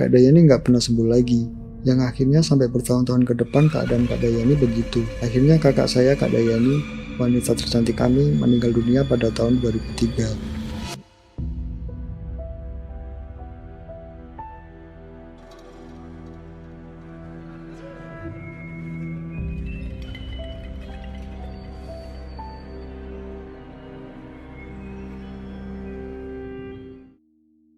Kak Dayani nggak pernah sembuh lagi. Yang akhirnya sampai bertahun-tahun ke depan keadaan Kak Dayani begitu. Akhirnya kakak saya, Kak Dayani, wanita tercantik kami, meninggal dunia pada tahun 2003.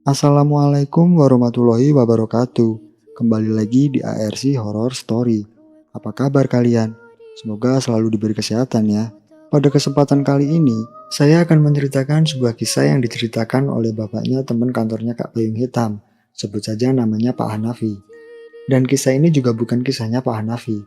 Assalamualaikum warahmatullahi wabarakatuh. Kembali lagi di ARC Horror Story. Apa kabar kalian? Semoga selalu diberi kesehatan ya. Pada kesempatan kali ini, saya akan menceritakan sebuah kisah yang diceritakan oleh bapaknya teman kantornya Kak Payung Hitam. Sebut saja namanya Pak Hanafi. Dan kisah ini juga bukan kisahnya Pak Hanafi,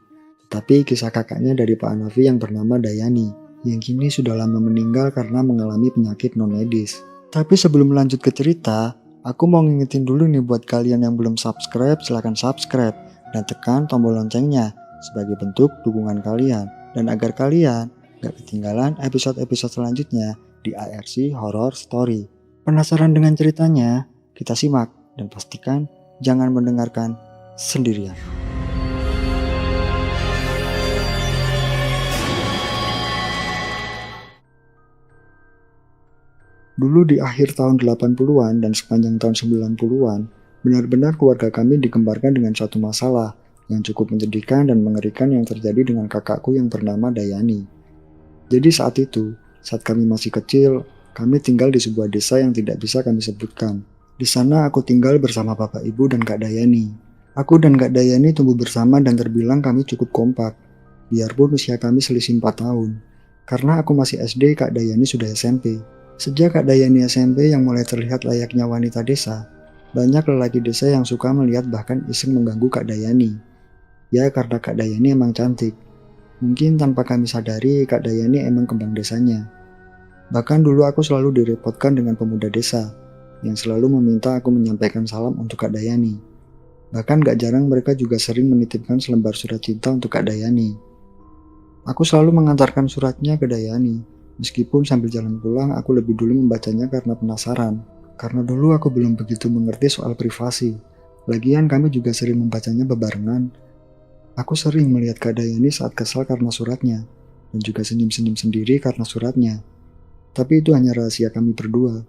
tetapi kisah kakaknya dari Pak Hanafi yang bernama Dayani, yang kini sudah lama meninggal karena mengalami penyakit non-medis. Tapi sebelum lanjut ke cerita, aku mau ngingetin dulu nih buat kalian yang belum subscribe, silahkan subscribe dan tekan tombol loncengnya sebagai bentuk dukungan kalian. Dan agar kalian gak ketinggalan episode-episode selanjutnya di ARC Horror Story. Penasaran dengan ceritanya? Kita simak dan pastikan jangan mendengarkan sendirian. Dulu di akhir tahun 80-an dan sepanjang tahun 90-an, benar-benar keluarga kami digembarkan dengan suatu masalah yang cukup menyedihkan dan mengerikan yang terjadi dengan kakakku yang bernama Dayani. Jadi saat itu, saat kami masih kecil, kami tinggal di sebuah desa yang tidak bisa kami sebutkan. Di sana aku tinggal bersama bapak ibu dan Kak Dayani. Aku dan Kak Dayani tumbuh bersama dan terbilang kami cukup kompak, biarpun usia kami selisih 4 tahun. Karena aku masih SD, Kak Dayani sudah SMP. Sejak Kak Dayani SMP yang mulai terlihat layaknya wanita desa, banyak lelaki desa yang suka melihat bahkan iseng mengganggu Kak Dayani. Ya karena Kak Dayani emang cantik. Mungkin tanpa kami sadari Kak Dayani emang kembang desanya. Bahkan dulu aku selalu direpotkan dengan pemuda desa, yang selalu meminta aku menyampaikan salam untuk Kak Dayani. Bahkan gak jarang mereka juga sering menitipkan selembar surat cinta untuk Kak Dayani. Aku selalu mengantarkan suratnya ke Dayani. Meskipun sambil jalan pulang, aku lebih dulu membacanya karena penasaran. Karena dulu aku belum begitu mengerti soal privasi. Lagian kami juga sering membacanya bebarengan. Aku sering melihat Kak Dayani saat kesal karena suratnya, dan juga senyum-senyum sendiri karena suratnya. Tapi itu hanya rahasia kami berdua.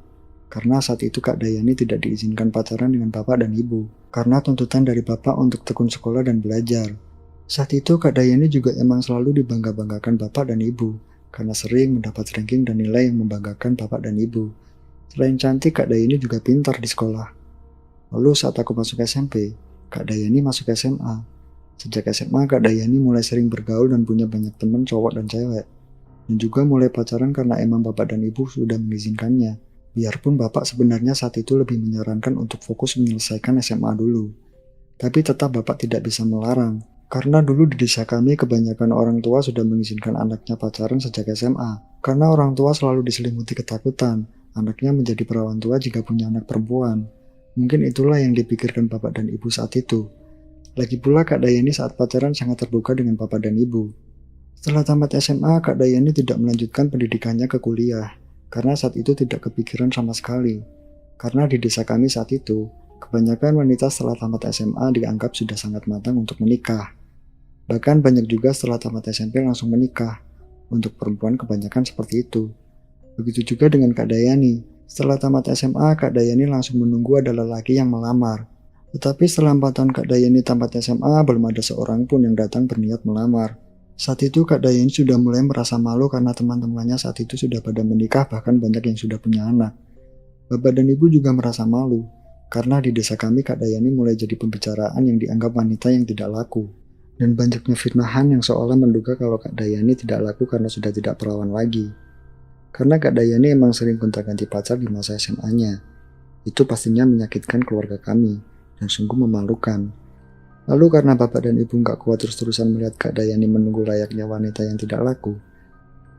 Karena saat itu Kak Dayani tidak diizinkan pacaran dengan bapak dan ibu, karena tuntutan dari bapak untuk tekun sekolah dan belajar. Saat itu Kak Dayani juga emang selalu dibangga-banggakan bapak dan ibu, karena sering mendapat ranking dan nilai yang membanggakan bapak dan ibu. Selain cantik, Kak Dayani juga pintar di sekolah. Lalu saat aku masuk SMP, Kak Dayani masuk SMA. Sejak SMA, Kak Dayani mulai sering bergaul dan punya banyak teman cowok dan cewek. Dan juga mulai pacaran karena emang bapak dan ibu sudah mengizinkannya. Biarpun bapak sebenarnya saat itu lebih menyarankan untuk fokus menyelesaikan SMA dulu. Tapi tetap bapak tidak bisa melarang. Karena dulu di desa kami kebanyakan orang tua sudah mengizinkan anaknya pacaran sejak SMA. Karena orang tua selalu diselimuti ketakutan, anaknya menjadi perawan tua jika punya anak perempuan. Mungkin itulah yang dipikirkan bapak dan ibu saat itu. Lagi pula Kak Dayani saat pacaran sangat terbuka dengan bapak dan ibu. Setelah tamat SMA, Kak Dayani tidak melanjutkan pendidikannya ke kuliah. Karena saat itu tidak kepikiran sama sekali. Karena di desa kami saat itu, kebanyakan wanita setelah tamat SMA dianggap sudah sangat matang untuk menikah. Bahkan banyak juga setelah tamat SMP langsung menikah. Untuk perempuan kebanyakan seperti itu. Begitu juga dengan Kak Dayani. Setelah tamat SMA, Kak Dayani langsung menunggu ada lelaki yang melamar. Tetapi setelah 4 tahun Kak Dayani tamat SMA, belum ada seorang pun yang datang berniat melamar. Saat itu Kak Dayani sudah mulai merasa malu karena teman-temannya saat itu sudah pada menikah, bahkan banyak yang sudah punya anak. Bapak dan ibu juga merasa malu. Karena di desa kami Kak Dayani mulai jadi pembicaraan yang dianggap wanita yang tidak laku. Dan banyaknya fitnahan yang seolah menduga kalau Kak Dayani tidak laku karena sudah tidak perawan lagi. Karena Kak Dayani emang sering gonta-ganti pacar di masa SMA-nya. Itu pastinya menyakitkan keluarga kami, dan sungguh memalukan. Lalu karena bapak dan ibu nggak kuat terus-terusan melihat Kak Dayani menunggu layaknya wanita yang tidak laku,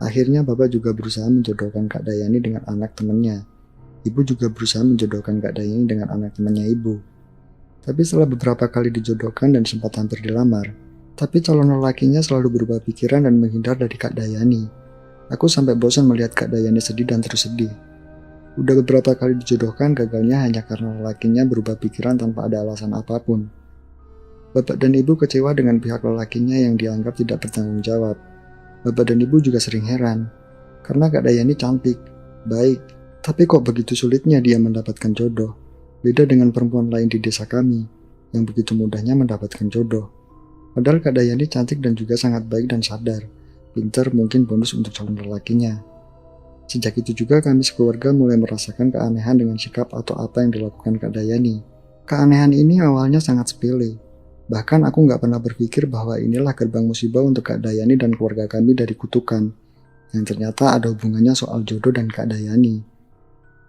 akhirnya bapak juga berusaha menjodohkan Kak Dayani dengan anak temannya. Ibu juga berusaha menjodohkan Kak Dayani dengan anak temannya ibu. Tapi setelah beberapa kali dijodohkan dan sempat hampir dilamar, tapi calon lelakinya selalu berubah pikiran dan menghindar dari Kak Dayani. Aku sampai bosan melihat Kak Dayani sedih dan terus sedih. Udah beberapa kali dijodohkan, gagalnya hanya karena lelakinya berubah pikiran tanpa ada alasan apapun. Bapak dan ibu kecewa dengan pihak lelakinya yang dianggap tidak bertanggung jawab. Bapak dan ibu juga sering heran, karena Kak Dayani cantik, baik, tapi kok begitu sulitnya dia mendapatkan jodoh. Beda dengan perempuan lain di desa kami, yang begitu mudahnya mendapatkan jodoh. Padahal Kak Dayani cantik dan juga sangat baik dan sadar. Pinter mungkin bonus untuk calon lelakinya. Sejak itu juga kami sekeluarga mulai merasakan keanehan dengan sikap atau apa yang dilakukan Kak Dayani. Keanehan ini awalnya sangat sepele. Bahkan aku nggak pernah berpikir bahwa inilah gerbang musibah untuk Kak Dayani dan keluarga kami dari kutukan. Yang ternyata ada hubungannya soal jodoh dan Kak Dayani.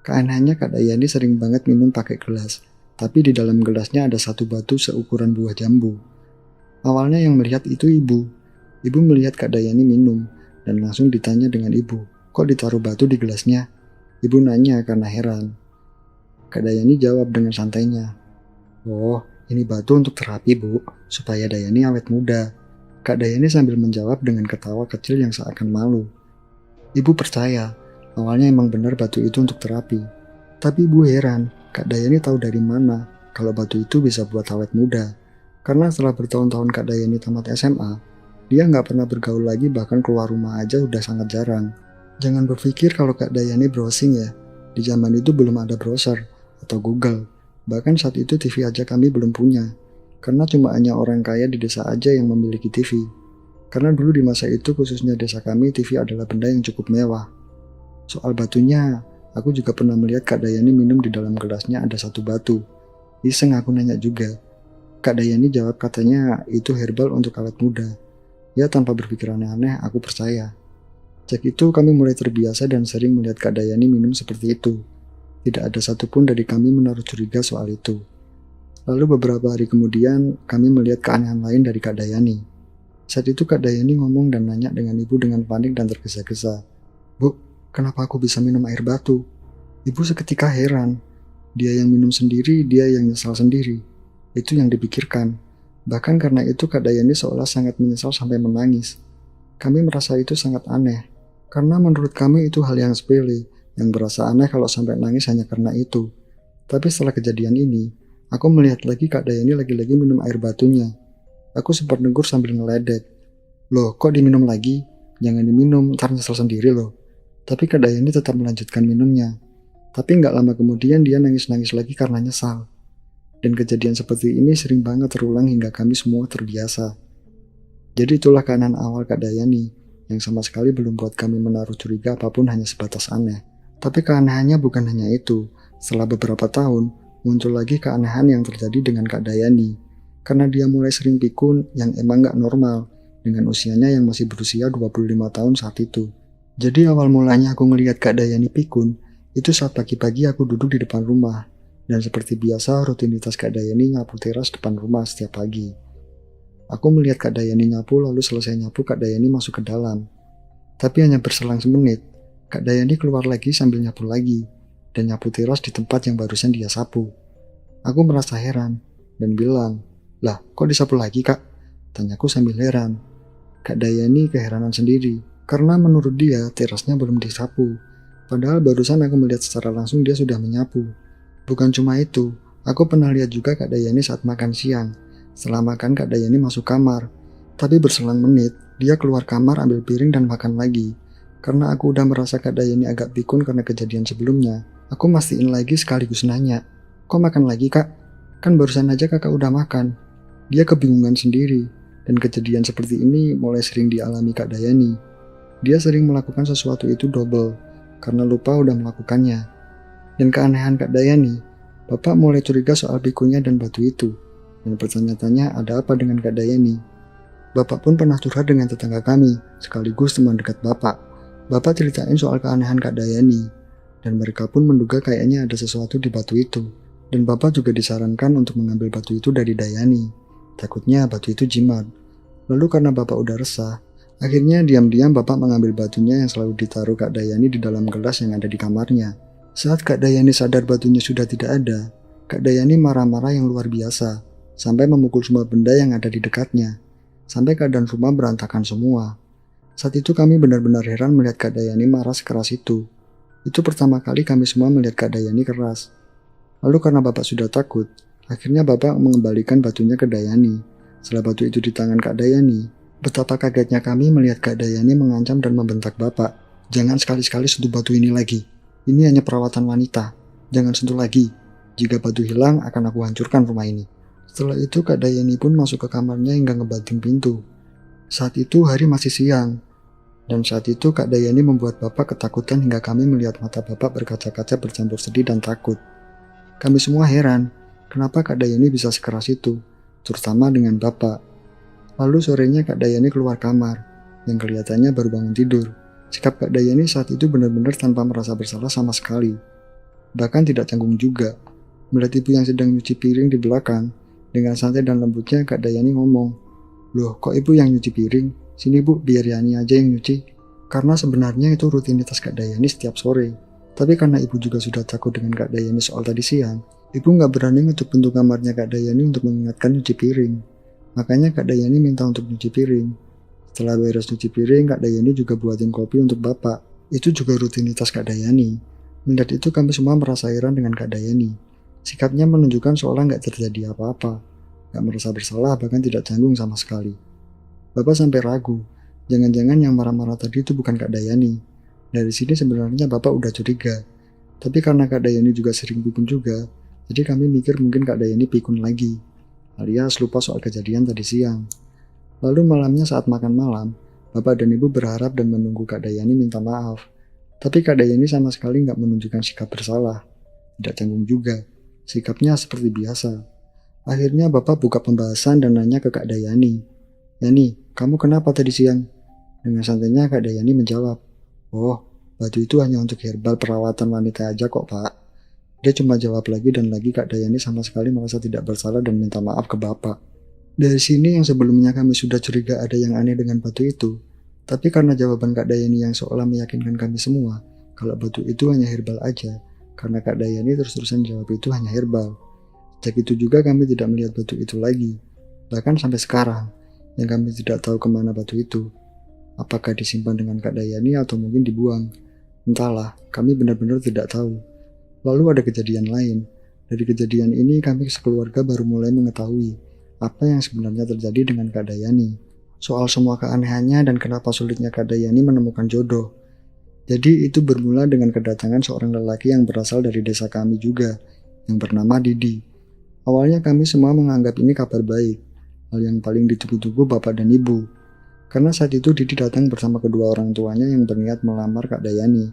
Keanehannya Kak Dayani sering banget minum pakai gelas. Tapi di dalam gelasnya ada satu batu seukuran buah jambu. Awalnya yang melihat itu ibu. Ibu melihat Kak Dayani minum dan langsung ditanya dengan ibu. Kok ditaruh batu di gelasnya? Ibu nanya karena heran. Kak Dayani jawab dengan santainya. Oh, ini batu untuk terapi bu, supaya Dayani awet muda. Kak Dayani sambil menjawab dengan ketawa kecil yang seakan malu. Ibu percaya, awalnya emang benar batu itu untuk terapi. Tapi ibu heran, Kak Dayani tahu dari mana kalau batu itu bisa buat awet muda. Karena setelah bertahun-tahun Kak Dayani tamat SMA, dia nggak pernah bergaul lagi, bahkan keluar rumah aja udah sangat jarang. Jangan berpikir kalau Kak Dayani browsing ya. Di zaman itu belum ada browser atau Google. Bahkan saat itu TV aja kami belum punya. Karena cuma hanya orang kaya di desa aja yang memiliki TV. Karena dulu di masa itu khususnya desa kami TV adalah benda yang cukup mewah. Soal batunya, aku juga pernah melihat Kak Dayani minum di dalam gelasnya ada satu batu. Iseng aku nanya juga. Kak Dayani jawab katanya itu herbal untuk awet muda. Ya tanpa berpikir aneh-aneh aku percaya. Sejak itu kami mulai terbiasa dan sering melihat Kak Dayani minum seperti itu. Tidak ada satupun dari kami menaruh curiga soal itu. Lalu beberapa hari kemudian kami melihat keanehan lain dari Kak Dayani. Saat itu Kak Dayani ngomong dan nanya dengan ibu dengan panik dan tergesa-gesa. Bu, kenapa aku bisa minum air batu? Ibu seketika heran. Dia yang minum sendiri, dia yang nyesal sendiri. Itu yang dipikirkan. Bahkan karena itu Kak Dayani seolah sangat menyesal sampai menangis. Kami merasa itu sangat aneh. Karena menurut kami itu hal yang sepele, yang berasa aneh kalau sampai nangis hanya karena itu. Tapi setelah kejadian ini, aku melihat lagi Kak Dayani lagi-lagi minum air batunya. Aku sempat negur sambil ngeledek. Loh, kok diminum lagi? Jangan diminum, ntar nyesel sendiri loh. Tapi Kak Dayani tetap melanjutkan minumnya. Tapi nggak lama kemudian dia nangis-nangis lagi karena nyesal. Dan kejadian seperti ini sering banget terulang hingga kami semua terbiasa. Jadi itulah keanehan awal Kak Dayani, yang sama sekali belum buat kami menaruh curiga apapun, hanya sebatas aneh. Tapi keanehannya bukan hanya itu. Setelah beberapa tahun, muncul lagi keanehan yang terjadi dengan Kak Dayani. Karena dia mulai sering pikun yang emang gak normal, dengan usianya yang masih berusia 25 tahun saat itu. Jadi awal mulanya aku ngelihat Kak Dayani pikun, itu saat pagi-pagi aku duduk di depan rumah. Dan seperti biasa, rutinitas Kak Dayani nyapu teras depan rumah setiap pagi. Aku melihat Kak Dayani nyapu, lalu selesai nyapu Kak Dayani masuk ke dalam. Tapi hanya berselang semenit, Kak Dayani keluar lagi sambil nyapu lagi, dan nyapu teras di tempat yang barusan dia sapu. Aku merasa heran, dan bilang, "Lah, kok disapu lagi Kak?" Tanyaku sambil heran. Kak Dayani keheranan sendiri, karena menurut dia terasnya belum disapu. Padahal barusan aku melihat secara langsung dia sudah menyapu. Bukan cuma itu, aku pernah lihat juga Kak Dayani saat makan siang. Setelah makan Kak Dayani masuk kamar, tapi berselang menit, dia keluar kamar ambil piring dan makan lagi. Karena aku udah merasa Kak Dayani agak pikun karena kejadian sebelumnya, aku mastiin lagi sekaligus nanya, "Kok makan lagi Kak? Kan barusan aja kakak udah makan." Dia kebingungan sendiri, dan kejadian seperti ini mulai sering dialami Kak Dayani. Dia sering melakukan sesuatu itu double, karena lupa udah melakukannya. Dan keanehan Kak Dayani, Bapak mulai curiga soal pikunnya dan batu itu. Dan bertanya-tanya ada apa dengan Kak Dayani. Bapak pun pernah curhat dengan tetangga kami, sekaligus teman dekat Bapak. Bapak ceritain soal keanehan Kak Dayani, dan mereka pun menduga kayaknya ada sesuatu di batu itu. Dan Bapak juga disarankan untuk mengambil batu itu dari Dayani. Takutnya batu itu jimat. Lalu karena Bapak udah resah, akhirnya diam-diam Bapak mengambil batunya yang selalu ditaruh Kak Dayani di dalam gelas yang ada di kamarnya. Saat Kak Dayani sadar batunya sudah tidak ada, Kak Dayani marah-marah yang luar biasa, sampai memukul semua benda yang ada di dekatnya, sampai keadaan rumah berantakan semua. Saat itu kami benar-benar heran melihat Kak Dayani marah sekeras itu. Itu pertama kali kami semua melihat Kak Dayani keras. Lalu karena Bapak sudah takut, akhirnya Bapak mengembalikan batunya ke Dayani. Setelah batu itu di tangan Kak Dayani, betapa kagetnya kami melihat Kak Dayani mengancam dan membentak Bapak. "Jangan sekali-sekali sentuh batu ini lagi. Ini hanya perawatan wanita. Jangan sentuh lagi. Jika batu hilang, akan aku hancurkan rumah ini." Setelah itu Kak Dayani pun masuk ke kamarnya hingga ngebanting pintu. Saat itu hari masih siang. Dan saat itu Kak Dayani membuat Bapak ketakutan hingga kami melihat mata Bapak berkaca-kaca bercampur sedih dan takut. Kami semua heran, kenapa Kak Dayani bisa sekeras itu, terutama dengan Bapak. Lalu sorenya Kak Dayani keluar kamar, yang kelihatannya baru bangun tidur. Sikap Kak Dayani saat itu benar-benar tanpa merasa bersalah sama sekali. Bahkan tidak canggung juga. Melihat ibu yang sedang nyuci piring di belakang, dengan santai dan lembutnya Kak Dayani ngomong, "Loh, kok ibu yang nyuci piring? Sini bu, biar Yani aja yang nyuci." Karena sebenarnya itu rutinitas Kak Dayani setiap sore. Tapi karena ibu juga sudah takut dengan Kak Dayani soal tadi siang, ibu nggak berani ngetuk pintu kamarnya Kak Dayani untuk mengingatkan nyuci piring. Makanya Kak Dayani minta untuk nyuci piring. Setelah beres nyuci piring, Kak Dayani juga buatin kopi untuk Bapak. Itu juga rutinitas Kak Dayani. Melihat itu kami semua merasa heran dengan Kak Dayani. Sikapnya menunjukkan seolah nggak terjadi apa-apa. Nggak merasa bersalah, bahkan tidak canggung sama sekali. Bapak sampai ragu, jangan-jangan yang marah-marah tadi itu bukan Kak Dayani. Dari sini sebenarnya Bapak udah curiga. Tapi karena Kak Dayani juga sering pikun juga, jadi kami mikir mungkin Kak Dayani pikun lagi, alias lupa soal kejadian tadi siang. Lalu malamnya saat makan malam, Bapak dan Ibu berharap dan menunggu Kak Dayani minta maaf. Tapi Kak Dayani sama sekali nggak menunjukkan sikap bersalah. Tidak canggung juga, sikapnya seperti biasa. Akhirnya Bapak buka pembahasan dan nanya ke Kak Dayani, "Yani, kamu kenapa tadi siang?" Dengan santainya Kak Dayani menjawab, "Oh, batu itu hanya untuk herbal perawatan wanita aja kok, Pak." Dia cuma jawab lagi dan lagi. Kak Dayani sama sekali merasa tidak bersalah dan minta maaf ke Bapak. Dari sini yang sebelumnya kami sudah curiga ada yang aneh dengan batu itu, tapi karena jawaban Kak Dayani yang seolah meyakinkan kami semua kalau batu itu hanya herbal aja, karena Kak Dayani terus-terusan jawab itu hanya herbal. Sejak itu juga kami tidak melihat batu itu lagi, bahkan sampai sekarang, yang kami tidak tahu kemana batu itu. Apakah disimpan dengan Kak Dayani atau mungkin dibuang? Entahlah, kami benar-benar tidak tahu. Lalu ada kejadian lain. Dari kejadian ini kami sekeluarga baru mulai mengetahui apa yang sebenarnya terjadi dengan Kak Dayani. Soal semua keanehannya dan kenapa sulitnya Kak Dayani menemukan jodoh. Jadi itu bermula dengan kedatangan seorang lelaki yang berasal dari desa kami juga, yang bernama Didi. Awalnya kami semua menganggap ini kabar baik, hal yang paling ditunggu-tunggu Bapak dan Ibu. Karena saat itu Didi datang bersama kedua orang tuanya yang berniat melamar Kak Dayani.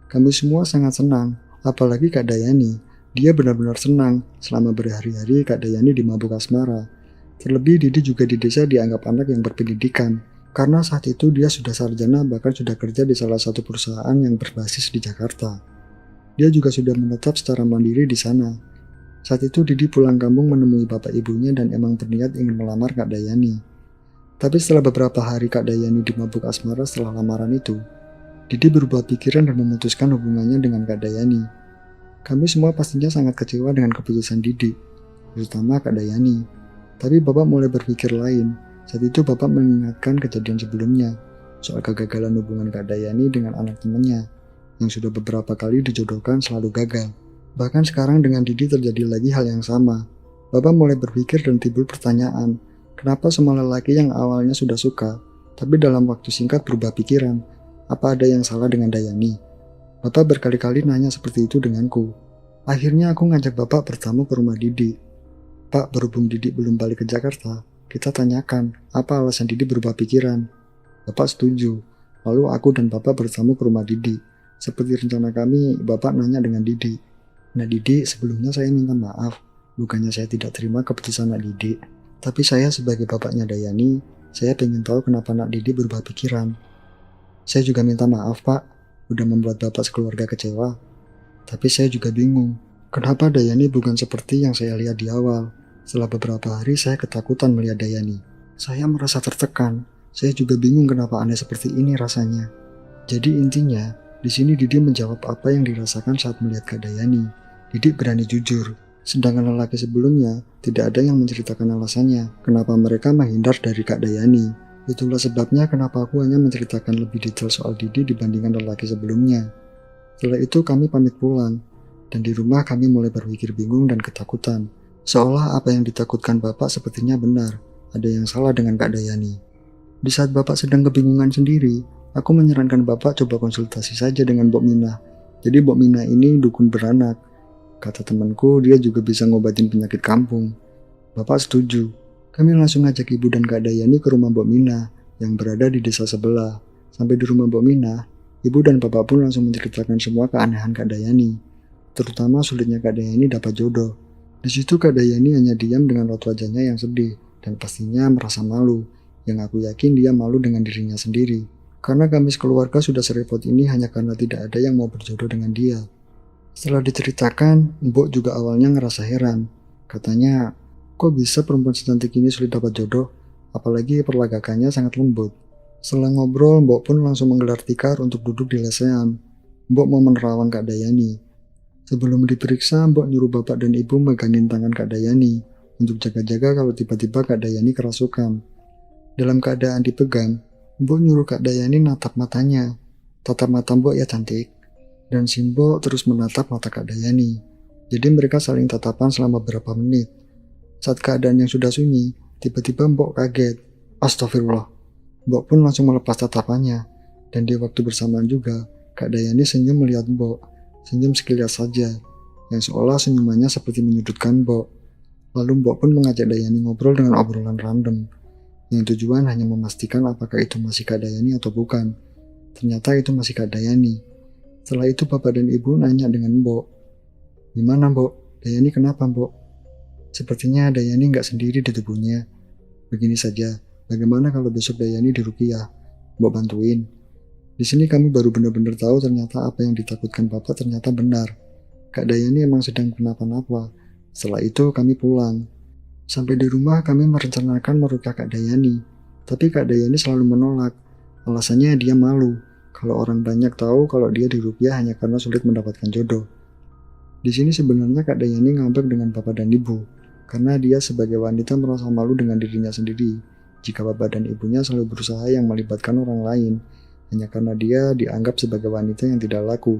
Kami semua sangat senang, apalagi Kak Dayani. Dia benar-benar senang selama berhari-hari Kak Dayani dimabuk asmara. Terlebih Didi juga di desa dianggap anak yang berpendidikan, karena saat itu dia sudah sarjana bahkan sudah kerja di salah satu perusahaan yang berbasis di Jakarta. Dia juga sudah menetap secara mandiri di sana. Saat itu Didi pulang kampung menemui bapak ibunya dan emang berniat ingin melamar Kak Dayani. Tapi setelah beberapa hari Kak Dayani dimabuk asmara setelah lamaran itu, Didi berubah pikiran dan memutuskan hubungannya dengan Kak Dayani. Kami semua pastinya sangat kecewa dengan keputusan Didi, terutama Kak Dayani. Tapi Bapak mulai berpikir lain. Saat itu Bapak mengingatkan kejadian sebelumnya, soal kegagalan hubungan Kak Dayani dengan anak temannya, yang sudah beberapa kali dijodohkan selalu gagal. Bahkan sekarang dengan Didi terjadi lagi hal yang sama. Bapak mulai berpikir dan timbul pertanyaan, kenapa semua lelaki yang awalnya sudah suka, tapi dalam waktu singkat berubah pikiran? Apa ada yang salah dengan Dayani? Bapak berkali-kali nanya seperti itu denganku. Akhirnya aku ngajak Bapak bertamu ke rumah Didi. "Pak, berhubung Didi belum balik ke Jakarta, kita tanyakan apa alasan Didi berubah pikiran." Bapak setuju. Lalu aku dan Bapak bertamu ke rumah Didi. Seperti rencana kami, Bapak nanya dengan Didi. "Nah Didi, sebelumnya saya minta maaf. Bukannya saya tidak terima keputusan Nak Didi. Tapi saya sebagai bapaknya Dayani, saya pengen tahu kenapa Nak Didi berubah pikiran. Saya juga minta maaf Pak, udah membuat Bapak sekeluarga kecewa. Tapi saya juga bingung, kenapa Dayani bukan seperti yang saya lihat di awal. Setelah beberapa hari saya ketakutan melihat Dayani. Saya merasa tertekan, saya juga bingung kenapa aneh seperti ini rasanya." Jadi intinya, di sini Didi menjawab apa yang dirasakan saat melihat Kak Dayani. Didi berani jujur. Sedangkan lelaki sebelumnya, tidak ada yang menceritakan alasannya kenapa mereka menghindar dari Kak Dayani. Itulah sebabnya kenapa aku hanya menceritakan lebih detail soal Didi dibandingkan lelaki sebelumnya. Setelah itu kami pamit pulang, dan di rumah kami mulai berpikir bingung dan ketakutan. Seolah apa yang ditakutkan Bapak sepertinya benar, ada yang salah dengan Kak Dayani. Di saat Bapak sedang kebingungan sendiri, aku menyarankan Bapak coba konsultasi saja dengan Mbok Mina. Jadi Mbok Mina ini dukun beranak. Kata temanku, dia juga bisa ngobatin penyakit kampung. Bapak setuju. Kami langsung ngajak Ibu dan Kak Dayani ke rumah Mbok Mina yang berada di desa sebelah. Sampai di rumah Mbok Mina, Ibu dan Bapak pun langsung menceritakan semua keanehan Kak Dayani, terutama sulitnya Kak Dayani dapat jodoh. Di situ Kak Dayani hanya diam dengan raut wajahnya yang sedih dan pastinya merasa malu, yang aku yakin dia malu dengan dirinya sendiri. Karena kami sekeluarga sudah serepot ini hanya karena tidak ada yang mau berjodoh dengan dia. Setelah diceritakan, Mbok juga awalnya ngerasa heran. Katanya, kok bisa perempuan secantik ini sulit dapat jodoh? Apalagi perlagakannya sangat lembut. Setelah ngobrol, Mbok pun langsung menggelar tikar untuk duduk di lesehan. Mbok mau menerawang Kak Dayani. Sebelum diperiksa, Mbok nyuruh Bapak dan Ibu megangin tangan Kak Dayani untuk jaga-jaga kalau tiba-tiba Kak Dayani kerasukan. Dalam keadaan dipegang, Mbok nyuruh Kak Dayani natap matanya. Tatap mata Mbok ya cantik. Dan si Mbok terus menatap mata Kak Dayani. Jadi mereka saling tatapan selama beberapa menit. Saat keadaan yang sudah sunyi, tiba-tiba Mbok kaget. Astagfirullah. Mbok pun langsung melepas tatapannya. Dan di waktu bersamaan juga, Kak Dayani senyum melihat Mbok. Senyum sekilas saja, yang seolah senyumannya seperti menyudutkan Mbok. Lalu Mbok pun mengajak Dayani ngobrol dengan obrolan random, yang tujuan hanya memastikan apakah itu masih Kak Dayani atau bukan. Ternyata itu masih Kak Dayani. Setelah itu Bapak dan Ibu nanya dengan Mbok. Gimana Mbok? Dayani kenapa Mbok? Sepertinya Dayani nggak sendiri di tubuhnya. Begini saja, bagaimana kalau besok Dayani diruqyah? Mbok bantuin. Di sini kami baru benar-benar tahu ternyata apa yang ditakutkan Bapak ternyata benar. Kak Dayani emang sedang kenapa-napa. Setelah itu kami pulang. Sampai di rumah kami merencanakan meruqyah Kak Dayani. Tapi Kak Dayani selalu menolak. Alasannya dia malu kalau orang banyak tahu kalau dia diruqyah hanya karena sulit mendapatkan jodoh. Di sini sebenarnya Kak Dayani ngambek dengan Bapak dan Ibu. Karena dia sebagai wanita merasa malu dengan dirinya sendiri. Jika Bapak dan Ibunya selalu berusaha yang melibatkan orang lain. Hanya karena dia dianggap sebagai wanita yang tidak laku.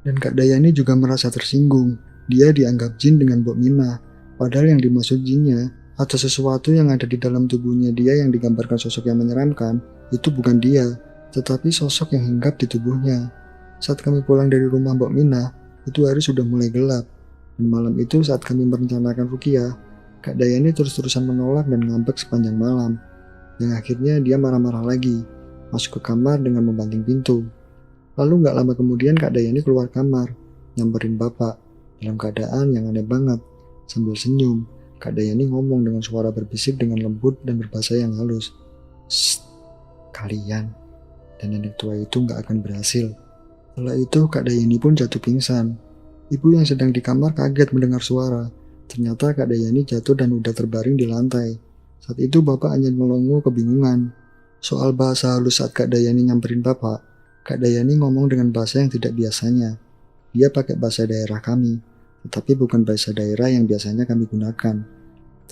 Dan Kak Dayani juga merasa tersinggung. Dia dianggap jin dengan Mbok Mina. Padahal yang dimaksud jinnya atau sesuatu yang ada di dalam tubuhnya dia yang digambarkan sosok yang menyeramkan, itu bukan dia, tetapi sosok yang hinggap di tubuhnya. Saat kami pulang dari rumah Mbok Mina, itu hari sudah mulai gelap. Dan malam itu saat kami merencanakan ruqyah, Kak Dayani terus-terusan menolak dan ngambek sepanjang malam. Yang akhirnya dia marah-marah lagi. Masuk ke kamar dengan membanting pintu. Lalu gak lama kemudian Kak Dayani keluar kamar, nyamperin Bapak, dalam keadaan yang aneh banget. Sambil senyum, Kak Dayani ngomong dengan suara berbisik dengan lembut dan berbahasa yang halus. Shh, kalian dan nenek tua itu gak akan berhasil. Setelah itu Kak Dayani pun jatuh pingsan. Ibu yang sedang di kamar kaget mendengar suara. Ternyata Kak Dayani jatuh dan udah terbaring di lantai. Saat itu Bapak hanya melongo kebingungan. Soal bahasa halus saat Kak Dayani nyamperin Bapak, Kak Dayani ngomong dengan bahasa yang tidak biasanya. Dia pakai bahasa daerah kami, tetapi bukan bahasa daerah yang biasanya kami gunakan.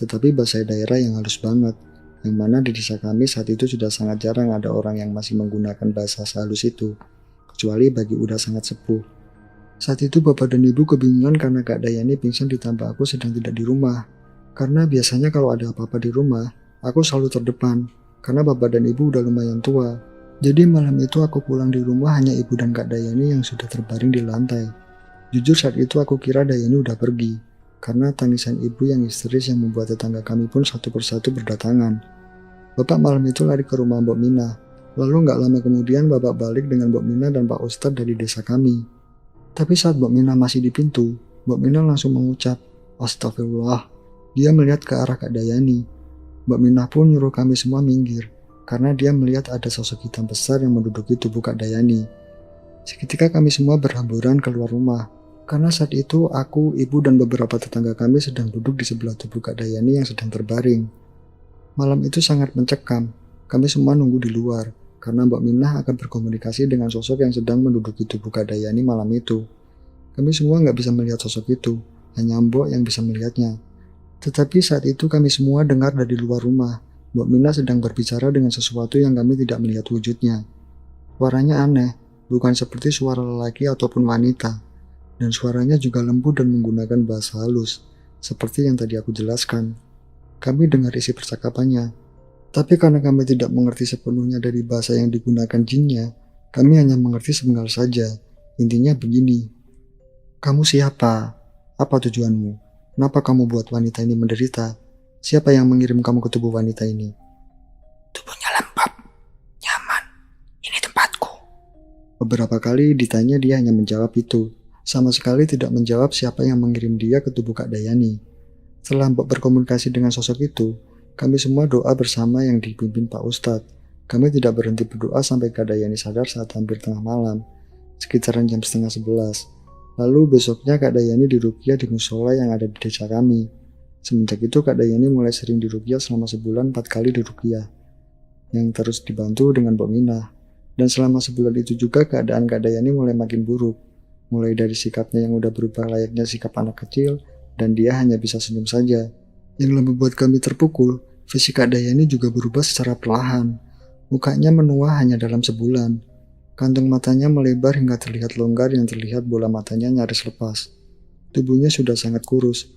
Tetapi bahasa daerah yang halus banget, yang mana di desa kami saat itu sudah sangat jarang ada orang yang masih menggunakan bahasa halus itu, kecuali bagi udah sangat sepuh. Saat itu Bapak dan Ibu kebingungan karena Kak Dayani pingsan ditambah aku sedang tidak di rumah. Karena biasanya kalau ada apa-apa di rumah, aku selalu terdepan. Karena Bapak dan Ibu udah lumayan tua. Jadi malam itu aku pulang di rumah hanya Ibu dan Kak Dayani yang sudah terbaring di lantai. Jujur saat itu aku kira Dayani udah pergi. Karena tangisan Ibu yang histeris yang membuat tetangga kami pun satu persatu berdatangan. Bapak malam itu lari ke rumah Mbok Mina. Lalu gak lama kemudian Bapak balik dengan Mbok Mina dan Pak Ustadz dari desa kami. Tapi saat Mbok Mina masih di pintu, Mbok Mina langsung mengucap, Astagfirullah. Dia melihat ke arah Kak Dayani. Mbak Minah pun nyuruh kami semua minggir, karena dia melihat ada sosok hitam besar yang menduduki tubuh Kak Dayani. Seketika kami semua berhamburan keluar rumah, karena saat itu aku, ibu, dan beberapa tetangga kami sedang duduk di sebelah tubuh Kak Dayani yang sedang terbaring. Malam itu sangat mencekam, kami semua nunggu di luar, karena Mbak Minah akan berkomunikasi dengan sosok yang sedang menduduki tubuh Kak Dayani malam itu. Kami semua nggak bisa melihat sosok itu, hanya Mbok yang bisa melihatnya. Tetapi saat itu kami semua dengar dari luar rumah, Mbok Mina sedang berbicara dengan sesuatu yang kami tidak melihat wujudnya. Suaranya aneh, bukan seperti suara lelaki ataupun wanita. Dan suaranya juga lembut dan menggunakan bahasa halus, seperti yang tadi aku jelaskan. Kami dengar isi percakapannya, tapi karena kami tidak mengerti sepenuhnya dari bahasa yang digunakan jinnya, kami hanya mengerti sepenggal saja. Intinya begini, kamu siapa? Apa tujuanmu? Kenapa kamu buat wanita ini menderita? Siapa yang mengirim kamu ke tubuh wanita ini? Tubuhnya lembab, nyaman, ini tempatku. Beberapa kali ditanya dia hanya menjawab itu. Sama sekali tidak menjawab siapa yang mengirim dia ke tubuh Kak Dayani. Setelah berkomunikasi dengan sosok itu, kami semua doa bersama yang dipimpin Pak Ustadz. Kami tidak berhenti berdoa sampai Kak Dayani sadar saat hampir tengah malam, sekitaran jam setengah 11. Lalu besoknya Kak Dayani diruqyah di musola yang ada di desa kami. Semenjak itu Kak Dayani mulai sering diruqyah selama sebulan 4 kali diruqyah, yang terus dibantu dengan Mbok Minah. Dan selama sebulan itu juga keadaan Kak Dayani mulai makin buruk. Mulai dari sikapnya yang udah berubah layaknya sikap anak kecil, dan dia hanya bisa senyum saja. Yang lebih membuat kami terpukul, fisik Kak Dayani juga berubah secara perlahan. Mukanya menua hanya dalam sebulan. Kantung matanya melebar hingga terlihat longgar yang terlihat bola matanya nyaris lepas. Tubuhnya sudah sangat kurus.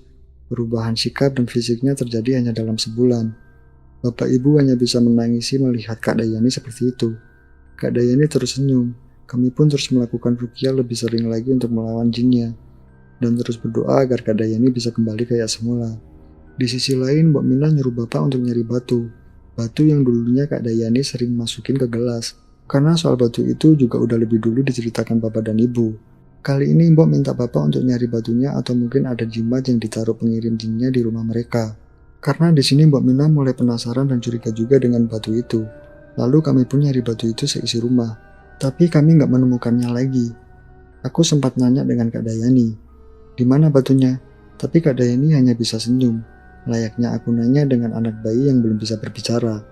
Perubahan sikap dan fisiknya terjadi hanya dalam sebulan. Bapak ibu hanya bisa menangisi melihat Kak Dayani seperti itu. Kak Dayani terus senyum. Kami pun terus melakukan ruqyah lebih sering lagi untuk melawan jinnya. Dan terus berdoa agar Kak Dayani bisa kembali kayak semula. Di sisi lain, Mbok Minah nyuruh bapak untuk nyari batu. Batu yang dulunya Kak Dayani sering masukin ke gelas. Karena soal batu itu juga udah lebih dulu diceritakan bapak dan ibu. Kali ini Mbok minta bapak untuk nyari batunya atau mungkin ada jimat yang ditaruh pengirim jinnya di rumah mereka. Karena di sini Mbok Minah mulai penasaran dan curiga juga dengan batu itu. Lalu kami pun nyari batu itu seisi rumah. Tapi kami nggak menemukannya lagi. Aku sempat nanya dengan Kak Dayani, di mana batunya? Tapi Kak Dayani hanya bisa senyum. Layaknya aku nanya dengan anak bayi yang belum bisa berbicara.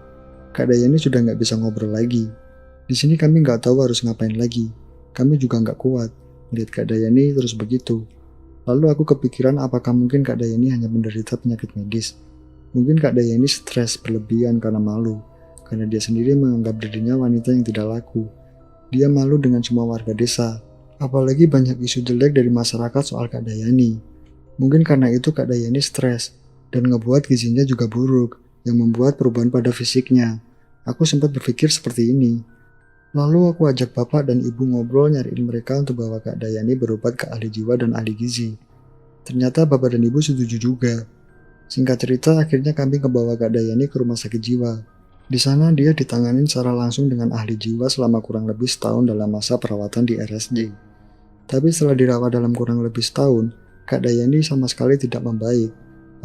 Kak Dayani sudah nggak bisa ngobrol lagi. Di sini kami nggak tahu harus ngapain lagi. Kami juga nggak kuat melihat Kak Dayani terus begitu. Lalu aku kepikiran apakah mungkin Kak Dayani hanya menderita penyakit medis. Mungkin Kak Dayani stres berlebihan karena malu. Karena dia sendiri menganggap dirinya wanita yang tidak laku. Dia malu dengan semua warga desa. Apalagi banyak isu jelek dari masyarakat soal Kak Dayani. Mungkin karena itu Kak Dayani stres. Dan ngebuat gizinya juga buruk. Yang membuat perubahan pada fisiknya. Aku sempat berpikir seperti ini. Lalu aku ajak bapak dan ibu ngobrol nyariin mereka untuk bawa Kak Dayani berobat ke ahli jiwa dan ahli gizi. Ternyata bapak dan ibu setuju juga. Singkat cerita, akhirnya kami membawa Kak Dayani ke rumah sakit jiwa. Di sana dia ditanganin secara langsung dengan ahli jiwa selama kurang lebih setahun dalam masa perawatan di RSJ. Tapi setelah dirawat dalam kurang lebih setahun, Kak Dayani sama sekali tidak membaik,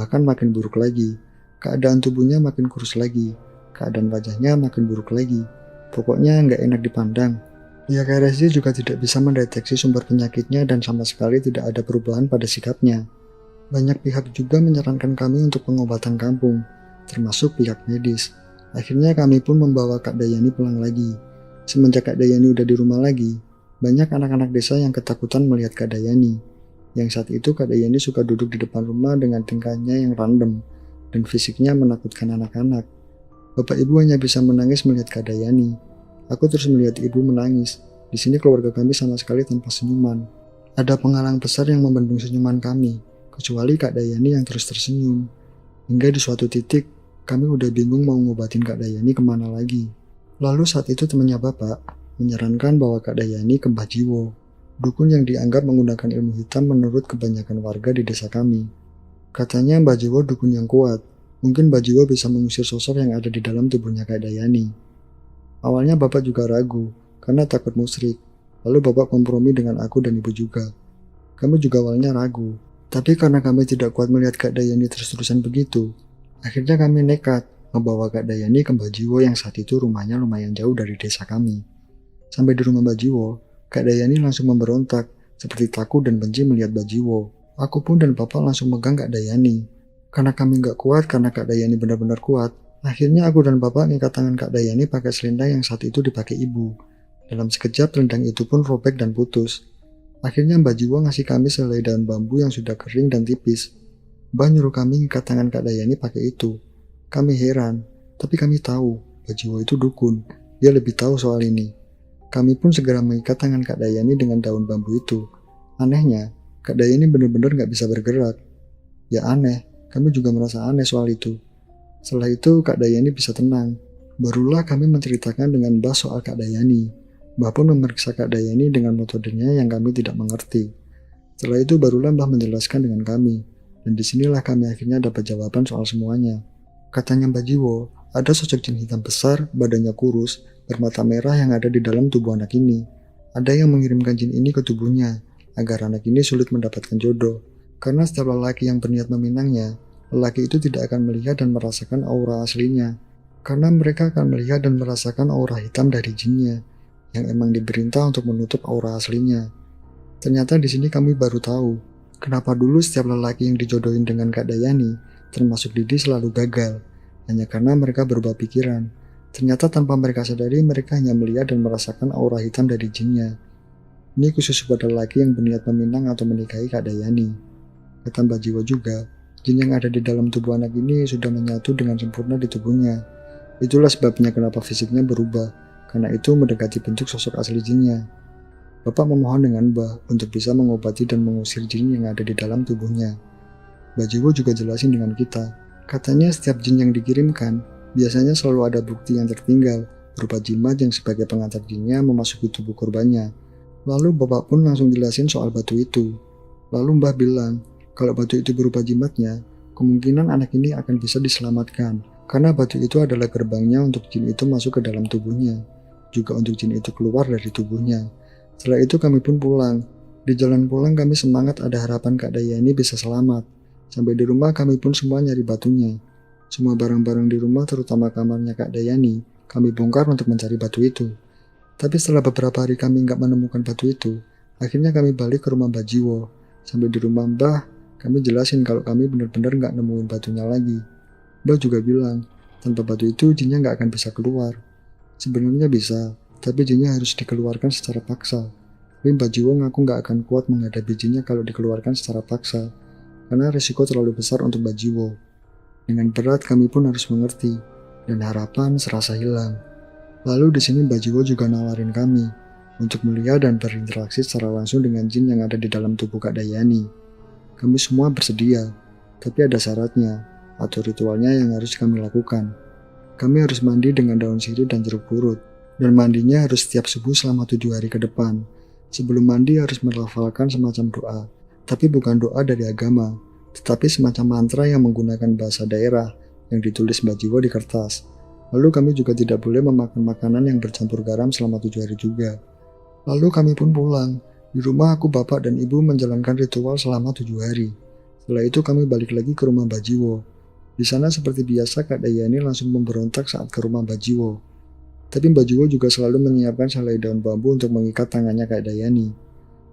bahkan makin buruk lagi. Keadaan tubuhnya makin kurus lagi, keadaan wajahnya makin buruk lagi. Pokoknya nggak enak dipandang. Pihak RSJ juga tidak bisa mendeteksi sumber penyakitnya dan sama sekali tidak ada perubahan pada sikapnya. Banyak pihak juga menyarankan kami untuk pengobatan kampung, termasuk pihak medis. Akhirnya kami pun membawa Kak Dayani pulang lagi. Semenjak Kak Dayani udah di rumah lagi, banyak anak-anak desa yang ketakutan melihat Kak Dayani. Yang saat itu Kak Dayani suka duduk di depan rumah dengan tingkahnya yang random, dan fisiknya menakutkan anak-anak. Bapak ibu hanya bisa menangis melihat Kak Dayani. Aku terus melihat ibu menangis. Di sini keluarga kami sama sekali tanpa senyuman. Ada penghalang besar yang membendung senyuman kami, kecuali Kak Dayani yang terus tersenyum. Hingga di suatu titik, kami udah bingung mau ngobatin Kak Dayani kemana lagi. Lalu saat itu temannya bapak menyarankan bahwa Kak Dayani ke Mbah Jiwo, dukun yang dianggap menggunakan ilmu hitam menurut kebanyakan warga di desa kami. Katanya Mbah Jiwo dukun yang kuat, mungkin Mbah Jiwo bisa mengusir sosok yang ada di dalam tubuhnya Kak Dayani. Awalnya bapak juga ragu, karena takut musyrik. Lalu bapak kompromi dengan aku dan ibu juga. Kami juga awalnya ragu, tapi karena kami tidak kuat melihat Kak Dayani terus-terusan begitu, akhirnya kami nekat membawa Kak Dayani ke Mbah Jiwo yang saat itu rumahnya lumayan jauh dari desa kami. Sampai di rumah Mbah Jiwo, Kak Dayani langsung memberontak, seperti takut dan benci melihat Mbah Jiwo. Aku pun dan bapak langsung megang Kak Dayani. Karena kami nggak kuat karena Kak Dayani benar-benar kuat, akhirnya aku dan bapak ngikat tangan Kak Dayani pakai selendang yang saat itu dipakai ibu. Dalam sekejap selendang itu pun robek dan putus. Akhirnya Mbah Jiwo ngasih kami selai daun bambu yang sudah kering dan tipis. Mbah nyuruh kami ngikat tangan Kak Dayani pakai itu. Kami heran, tapi kami tahu Mbah Jiwo itu dukun. Dia lebih tahu soal ini. Kami pun segera mengikat tangan Kak Dayani dengan daun bambu itu. Anehnya, Kak Dayani benar-benar nggak bisa bergerak. Ya aneh, kami juga merasa aneh soal itu. Setelah itu Kak Dayani bisa tenang. Barulah kami menceritakan dengan Mbah soal Kak Dayani. Mbah pun memeriksa Kak Dayani dengan metodenya yang kami tidak mengerti. Setelah itu barulah Mbah menjelaskan dengan kami. Dan disinilah kami akhirnya dapat jawaban soal semuanya. Katanya Mbah Jiwo, ada sosok jin hitam besar, badannya kurus, bermata merah yang ada di dalam tubuh anak ini. Ada yang mengirimkan jin ini ke tubuhnya, agar anak ini sulit mendapatkan jodoh. Karena setiap lelaki yang berniat meminangnya, lelaki itu tidak akan melihat dan merasakan aura aslinya. Karena mereka akan melihat dan merasakan aura hitam dari jinnya, yang emang diperintah untuk menutup aura aslinya. Ternyata di sini kami baru tahu, kenapa dulu setiap lelaki yang dijodohin dengan Kak Dayani, termasuk Didi selalu gagal, hanya karena mereka berubah pikiran. Ternyata tanpa mereka sadari, mereka hanya melihat dan merasakan aura hitam dari jinnya. Ini khusus buat lelaki yang berniat meminang atau menikahi Kak Dayani. Kata Mbak Jiwo juga, jin yang ada di dalam tubuh anak ini sudah menyatu dengan sempurna di tubuhnya. Itulah sebabnya kenapa fisiknya berubah, karena itu mendekati bentuk sosok asli jinnya. Bapak memohon dengan Mbah untuk bisa mengobati dan mengusir jin yang ada di dalam tubuhnya. Mbak Jiwo juga jelasin dengan kita. Katanya setiap jin yang dikirimkan, biasanya selalu ada bukti yang tertinggal, berupa jimat yang sebagai pengantar jinnya memasuki tubuh korbannya. Lalu Bapak pun langsung jelasin soal batu itu. Lalu Mbah bilang, kalau batu itu berupa jimatnya, kemungkinan anak ini akan bisa diselamatkan, karena batu itu adalah gerbangnya untuk jin itu masuk ke dalam tubuhnya, juga untuk jin itu keluar dari tubuhnya. Setelah itu kami pun pulang. Di jalan pulang kami semangat ada harapan Kak Dayani bisa selamat. Sampai di rumah kami pun semua nyari batunya. Semua barang-barang di rumah terutama kamarnya Kak Dayani, kami bongkar untuk mencari batu itu. Tapi setelah beberapa hari kami nggak menemukan batu itu, akhirnya kami balik ke rumah Mbah Jiwo. Sampai di rumah Mbah, kami jelasin kalau kami benar-benar nggak nemuin batunya lagi. Mbah juga bilang, tanpa batu itu jinnya nggak akan bisa keluar. Sebenarnya bisa, tapi jinnya harus dikeluarkan secara paksa. Tapi Mbah Jiwo ngaku nggak akan kuat menghadapi jinnya kalau dikeluarkan secara paksa, karena risiko terlalu besar untuk Mbah Jiwo. Dengan berat kami pun harus mengerti, dan harapan serasa hilang. Lalu di sini Mbah Jiwo juga nawarin kami untuk melihat dan berinteraksi secara langsung dengan jin yang ada di dalam tubuh Kak Dayani. Kami semua bersedia, tapi ada syaratnya atau ritualnya yang harus kami lakukan. Kami harus mandi dengan daun sirih dan jeruk purut, dan mandinya harus setiap subuh selama 7 hari ke depan. Sebelum mandi harus melafalkan semacam doa, tapi bukan doa dari agama, tetapi semacam mantra yang menggunakan bahasa daerah yang ditulis Mbah Jiwo di kertas. Lalu kami juga tidak boleh memakan makanan yang bercampur garam selama 7 hari juga. Lalu kami pun pulang. Di rumah aku, bapak, dan ibu menjalankan ritual selama 7 hari. Setelah itu kami balik lagi ke rumah Mbah Jiwo. Di sana seperti biasa Kak Dayani langsung memberontak saat ke rumah Mbah Jiwo. Tapi Mbah Jiwo juga selalu menyiapkan selai daun bambu untuk mengikat tangannya Kak Dayani.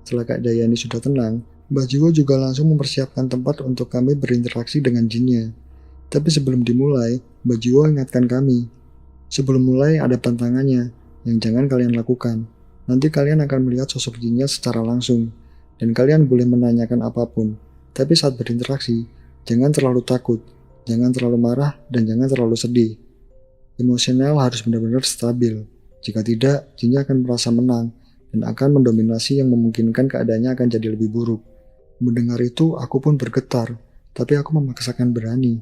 Setelah Kak Dayani sudah tenang, Mbah Jiwo juga langsung mempersiapkan tempat untuk kami berinteraksi dengan jinnya. Tapi sebelum dimulai, Mbah Jiwo ingatkan kami. Sebelum mulai ada pantangannya, yang jangan kalian lakukan. Nanti kalian akan melihat sosok jinnya secara langsung, dan kalian boleh menanyakan apapun. Tapi saat berinteraksi, jangan terlalu takut, jangan terlalu marah, dan jangan terlalu sedih. Emosional harus benar-benar stabil. Jika tidak, jinnya akan merasa menang, dan akan mendominasi yang memungkinkan keadaannya akan jadi lebih buruk. Mendengar itu, aku pun bergetar, tapi aku memaksakan berani.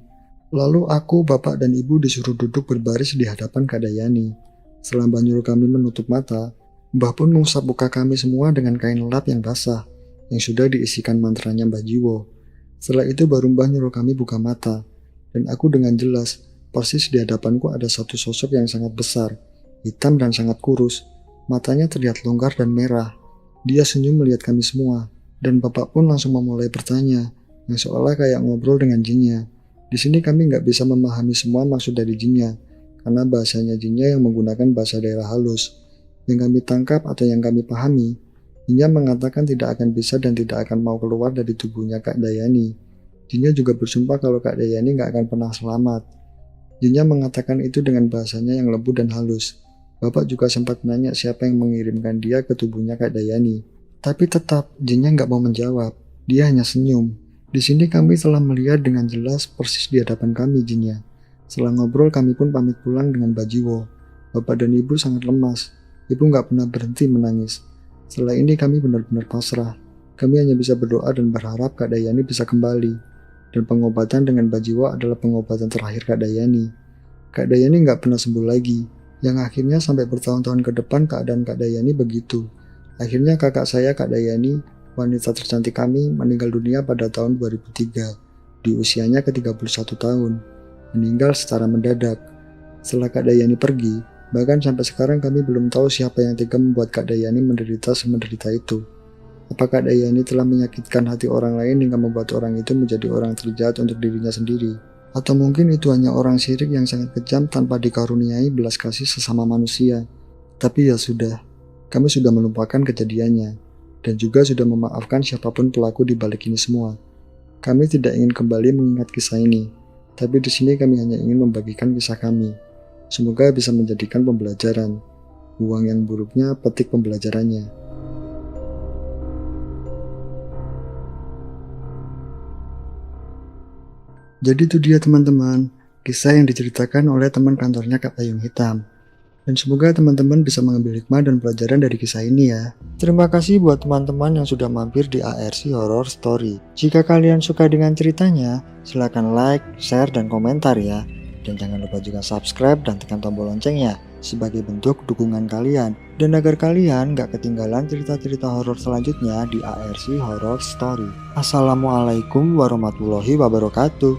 Lalu aku, bapak, dan ibu disuruh duduk berbaris di hadapan Kak Dayani. Setelah Mbah nyuruh kami menutup mata, Mbah pun mengusap muka kami semua dengan kain lap yang basah, yang sudah diisikan mantranya Mbah Jiwo. Setelah itu baru Mbah nyuruh kami buka mata, dan aku dengan jelas, persis di hadapanku ada satu sosok yang sangat besar, hitam dan sangat kurus. Matanya terlihat longgar dan merah. Dia senyum melihat kami semua, dan bapak pun langsung memulai bertanya, yang seolah kayak ngobrol dengan jinnya. Di sini kami nggak bisa memahami semua maksud dari jinnya, karena bahasanya jinnya yang menggunakan bahasa daerah halus. Yang kami tangkap atau yang kami pahami, jinnya mengatakan tidak akan bisa dan tidak akan mau keluar dari tubuhnya Kak Dayani. Jinnya juga bersumpah kalau Kak Dayani nggak akan pernah selamat. Jinnya mengatakan itu dengan bahasanya yang lembut dan halus. Bapak juga sempat nanya siapa yang mengirimkan dia ke tubuhnya Kak Dayani. Tapi tetap, jinnya nggak mau menjawab. Dia hanya senyum. Di sini kami telah melihat dengan jelas persis di hadapan kami jinnya. Setelah ngobrol kami pun pamit pulang dengan Mbah Jiwo. Bapak dan ibu sangat lemas. Ibu nggak pernah berhenti menangis. Setelah ini kami benar-benar pasrah. Kami hanya bisa berdoa dan berharap Kak Dayani bisa kembali. Dan pengobatan dengan Bajiwa adalah pengobatan terakhir Kak Dayani. Kak Dayani nggak pernah sembuh lagi. Yang akhirnya sampai bertahun-tahun ke depan keadaan Kak Dayani begitu. Akhirnya kakak saya Kak Dayani, wanita tercantik kami, meninggal dunia pada tahun 2003. Di usianya ke-31 tahun. Meninggal secara mendadak. Setelah Kak Dayani pergi, bahkan sampai sekarang kami belum tahu siapa yang tega membuat Kak Dayani menderita semenderita itu. Apakah Kak Dayani telah menyakitkan hati orang lain hingga membuat orang itu menjadi orang terjahat untuk dirinya sendiri? Atau mungkin itu hanya orang syirik yang sangat kejam tanpa dikaruniai belas kasih sesama manusia. Tapi ya sudah, kami sudah melupakan kejadiannya, dan juga sudah memaafkan siapapun pelaku di balik ini semua. Kami tidak ingin kembali mengingat kisah ini, tapi di sini kami hanya ingin membagikan kisah kami. Semoga bisa menjadikan pembelajaran. Buang yang buruknya, petik pembelajarannya. Jadi itu dia teman-teman, kisah yang diceritakan oleh teman kantornya Kak Payung Hitam. Dan semoga teman-teman bisa mengambil hikmah dan pelajaran dari kisah ini ya. Terima kasih buat teman-teman yang sudah mampir di ARC Horror Story. Jika kalian suka dengan ceritanya, silahkan like, share, dan komentar ya. Dan jangan lupa juga subscribe dan tekan tombol loncengnya sebagai bentuk dukungan kalian. Dan agar kalian gak ketinggalan cerita-cerita horor selanjutnya di ARC Horror Story. Assalamualaikum warahmatullahi wabarakatuh.